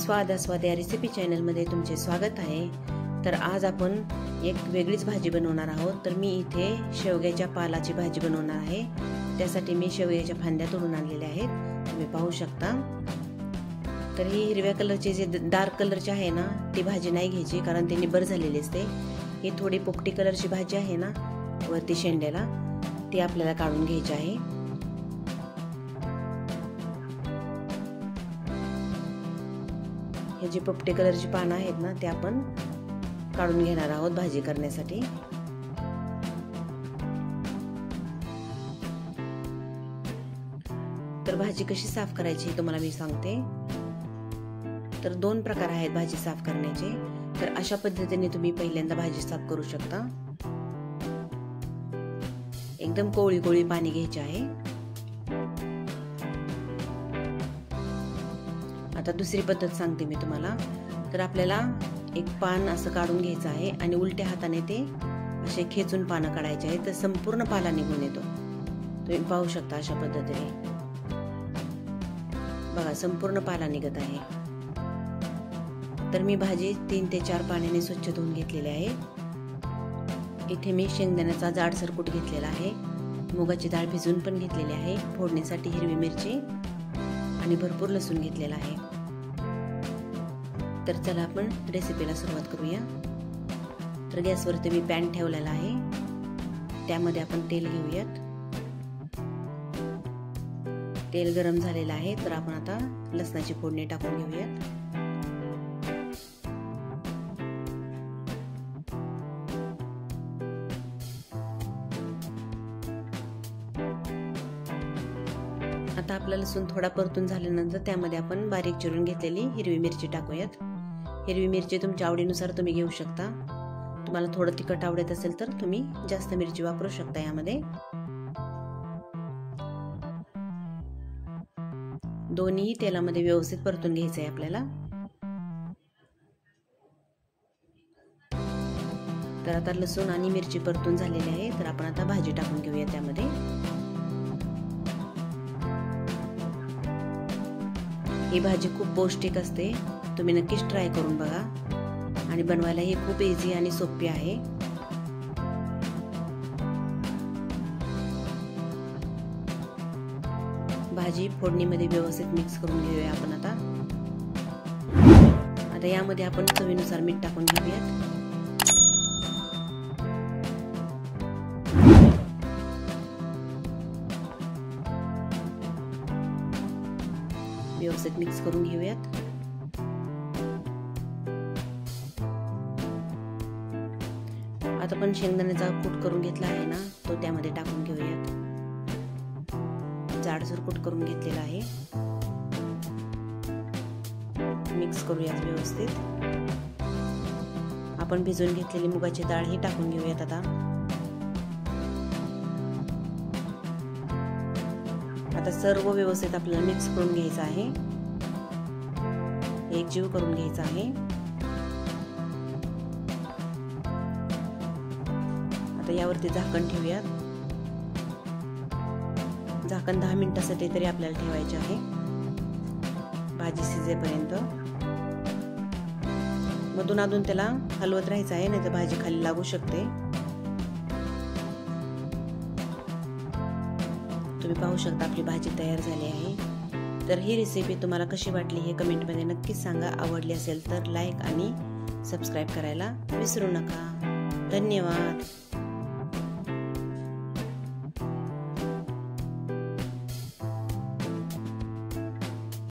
स्वाद या रेसिपी चॅनलमध्ये तुमचे स्वागत आहे। तर आज आपण एक वेगळीच भाजी बनवणार आहोत। तर मी इथे शेवग्याच्या पालाची भाजी बनवणार आहे। त्यासाठी मी शेवग्याच्या फांद्या तोडून आणलेल्या आहेत, तुम्ही पाहू शकता। तर ही हिरव्या कलरची जे डार्क कलरची आहे ना, ती भाजी नाही घ्यायची, कारण ती निबर झालेली असते। ही थोडी पोपटी कलरची भाजी आहे ना, वरती शेंड्याला, ती आपल्याला काढून घ्यायची आहे। हे जे पोपटी कलरची पानं आहेत ना, ते आपण काढून घेणार आहोत भाजी करण्यासाठी। तर भाजी कशी साफ करायची तुम्हाला मी सांगते। तर दोन प्रकार आहेत भाजी साफ करण्याचे। तर अशा पद्धतीने तुम्ही पहिल्यांदा भाजी साफ करू शकता। एकदम कोवळी कोवळी पाणी घ्यायचे आहे। आता दुसरी पद्धत सांगते मी तुम्हाला। तर आपल्याला एक पान असं काढून घ्यायचं आहे आणि उलट्या हाताने ते असे खेचून पानं काढायचे आहे, तर संपूर्ण पाला निघून येतो। तुम्ही पाहू शकता अशा पद्धतीने, बघा संपूर्ण पाला निघत आहे। तर मी भाजी 3 ते 4 पाण्याने स्वच्छ धुवून घेतलेली आहे। इथे मी शेंगदाण्याचा जाडसर कूट घेतलेला आहे, मुगाची डाळ भिजवून पण घेतलेली आहे, फोडणीसाठी हिरवी मिरची आणि भरपूर लसूण घेतलेला आहे। तर चला आपण रेसिपीला सुरुवात करूया। तर गॅसवरती मी पॅन ठेवलेला आहे, त्यामध्ये आपण तेल घेऊयात। तेल गरम झालेलं आहे, तर आपण आता लसणाची फोडणी टाकून घेऊयात। आता आपला लसूण थोडा परतून झाल्यानंतर त्यामध्ये आपण बारीक चिरून घेतलेली हिरवी मिरची टाकूयात। हिरवी मिरची तुमच्या आवडीनुसार तुम्ही घेऊ शकता। तुम्हाला थोडं तिखट आवडत असेल तर तुम्ही जास्त मिरची वापरू शकता यामध्ये। दोन्ही तेलामध्ये व्यवस्थित परतून घ्यायचं आहे आपल्याला। तर आता लसूण आणि मिरची परतून झालेली आहे, तर आपण आता भाजी टाकून घेऊया त्यामध्ये। ही भाजी खूप पौष्टिक असते, तुम्ही नक्कीच ट्राय करून बघा आणि बनवायला ही खूप इझी आणि सोपी आहे। भाजी फोडणीमध्ये व्यवस्थित मिक्स करून घेऊया आपण आता। आता यामध्ये आपण चवीनुसार मीठ टाकून घेऊयात। व्यवस्थित मिक्स करून घेऊयात। आता आपण शेंगदाण्याचा कूट करून घेतला आहे ना, तो त्यामध्ये टाकून घेऊयात। जाडसर कूट करून घेतलेला आहे, मिक्स करूयात व्यवस्थित। आपण भिजवून घेतलेली मुगाची डाळ ही टाकून घेऊयात आता। आता सर्व व्यवस्थित आपल्याला मिक्स करून घ्यायचं आहे, एकजीव करून घ्यायचा आहे। आता यावरती झाकण ठेवूयात। झाकण 10 मिनिटांसाठी तरी आपल्याला ठेवायचे आहे, भाजी शिजेपर्यंत। मधून अधून त्याला हलवत राहायचं आहे, नाही तर भाजी खाली लागू शकते। तुम्ही पाहू शकता आपली भाजी तयार झाली आहे। तर ही रेसिपी तुम्हाला कशी वाटली हे कमेंटमध्ये नक्कीच सांगा। आवडली असेल तर लाईक आणि सबस्क्राईब करायला विसरू नका। धन्यवाद।